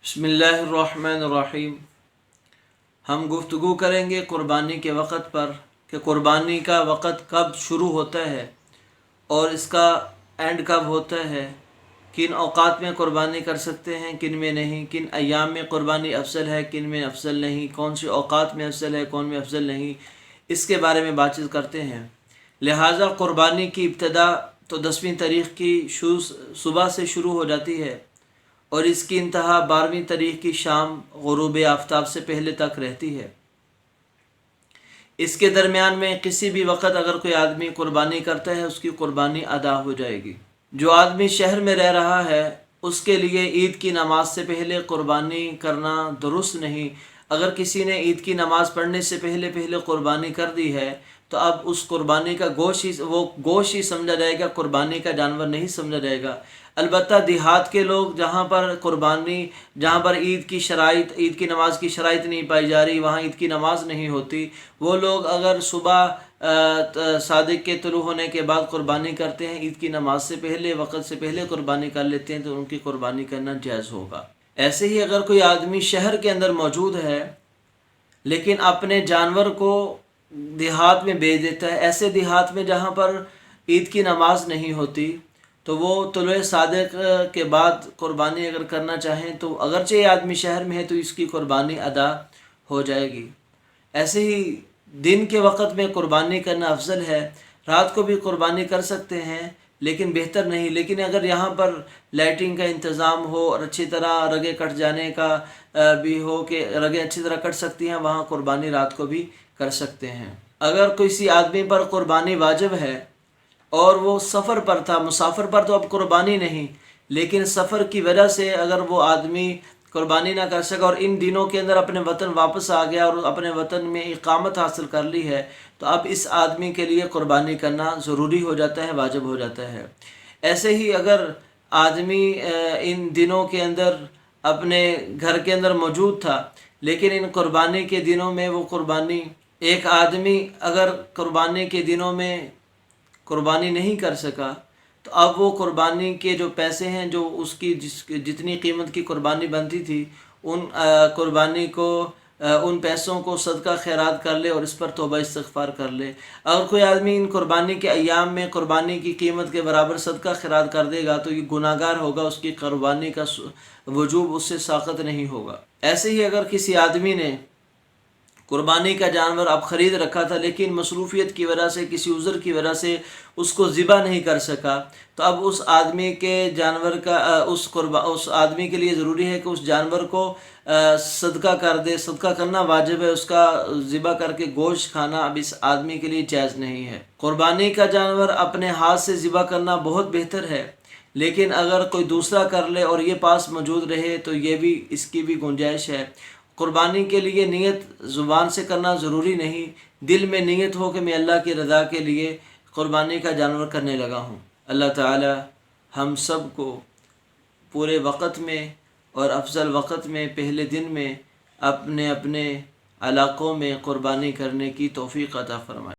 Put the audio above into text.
बिस्मिल्लाहिर्रहमानिर्रहीम। हम गुफ्तगू करेंगे क़ुरबानी के वक़्त पर कि क़ुरबानी का वक़्त कब शुरू होता है और इसका एंड कब होता है, किन औक़ात में क़ुरबानी कर सकते हैं, किन में नहीं, किन अय्याम में क़ुरबानी अफजल है, किन में अफजल नहीं, कौन से औक़ात में अफजल है, कौन में अफजल नहीं, इसके बारे में बातचीत करते हैं। लिहाजा क़ुरबानी की इब्तदा तो 10वीं तारीख़ की सुबह से शुरू हो जाती है और इसकी इंतहा 12वीं तारीख़ की शाम ग़ुरूब आफ्ताब से पहले तक रहती है। इसके दरमियान में किसी भी वक़्त अगर कोई आदमी क़ुरबानी करता है उसकी क़ुरबानी अदा हो जाएगी। जो आदमी शहर में रह रहा है उसके लिए ईद की नमाज से पहले क़ुरबानी करना दुरुस्त नहीं। अगर किसी ने ईद की नमाज़ पढ़ने से पहले क़ुरबानी कर दी है तो अब उस क़ुरबानी का गोश्त ही समझा जाएगा, क़ुरबानी का जानवर नहीं समझा जाएगा। अलबत्ता देहात के लोग जहाँ पर ईद की नमाज़ की शराइत नहीं पाई जा रही, वहाँ ईद की नमाज़ नहीं होती, वो लोग अगर सुबह सादिक के तुलू होने के बाद क़ुरबानी करते हैं, ईद की नमाज से पहले वक़्त से पहले क़ुरबानी कर लेते हैं तो उनकी क़ुरबानी करना जायज़ होगा। ऐसे ही अगर कोई आदमी शहर के अंदर मौजूद है लेकिन अपने जानवर को देहात में बेच देता है, ऐसे देहात में जहाँ पर ईद की नमाज नहीं होती, तो वो तुलू सादिक के बाद क़ुरबानी अगर करना चाहें तो अगरचे आदमी शहर में है तो इसकी क़ुरबानी अदा हो जाएगी। ऐसे ही दिन के वक़्त में क़ुरबानी करना अफजल है। रात को भी क़ुरबानी कर सकते हैं लेकिन बेहतर नहीं। लेकिन अगर यहाँ पर लाइटिंग का इंतज़ाम हो और अच्छी तरह रगें कट जाने का भी हो कि रगें अच्छी तरह कट सकती हैं, वहाँ क़ुरबानी रात को भी कर सकते हैं। अगर किसी आदमी पर क़ुरबानी वाजिब है और वो सफ़र पर था, मुसाफिर पर तो अब क़ुरबानी नहीं, लेकिन सफ़र की वजह से अगर वो आदमी क़ुरबानी ना कर सका और इन दिनों के अंदर अपने वतन वापस आ गया और अपने वतन में इकामत हासिल कर ली है, तो अब इस आदमी के लिए क़ुरबानी करना ज़रूरी हो जाता है, वाजिब हो जाता है। ऐसे ही अगर आदमी इन दिनों के अंदर अपने घर के अंदर मौजूद था लेकिन इन क़ुरबानी के दिनों में वो क़ुरबानी, एक आदमी अगर क़ुरबानी के दिनों में क़ुरबानी नहीं कर सका तो अब वो क़ुरबानी के जो पैसे हैं, जो उसकी जितनी कीमत की क़ुरबानी बनती थी, उन क़ुरबानी को उन पैसों को सदका खैरात कर ले और इस पर तौबा इस्तिग़फ़ार कर ले। अगर कोई आदमी इन क़ुरबानी के अय्याम में क़ुरबानी की कीमत के बराबर सदका खैरात कर देगा तो ये गुनाहगार होगा, उसकी क़ुरबानी का वजूब उससे साक़त नहीं होगा। ऐसे ही अगर किसी आदमी ने क़ुरबानी का जानवर अब ख़रीद रखा था लेकिन मसरूफ़ियत की वजह से, किसी उज़्र की वजह से उसको ज़िबा नहीं कर सका, तो अब उस आदमी के जानवर का उस आदमी के लिए ज़रूरी है कि उस जानवर को सदका कर दे। सदका करना वाजिब है, उसका ज़िबा करके गोश्त खाना अब इस आदमी के लिए जायज़ नहीं है। क़ुरबानी का जानवर अपने हाथ से ज़िबा करना बहुत बेहतर है, लेकिन अगर कोई दूसरा कर ले और ये पास मौजूद रहे तो ये भी, इसकी भी गुंजाइश है। क़ुरबानी के लिए नियत ज़ुबान से करना ज़रूरी नहीं, दिल में नियत हो कि मैं अल्लाह की रज़ा के लिए क़ुरबानी का जानवर करने लगा हूँ। अल्लाह ताला हम सब को पूरे वक़्त में और अफजल वक़्त में पहले दिन में अपने अपने इलाक़ों में क़ुरबानी करने की तौफ़ीक़ अता फ़रमाए।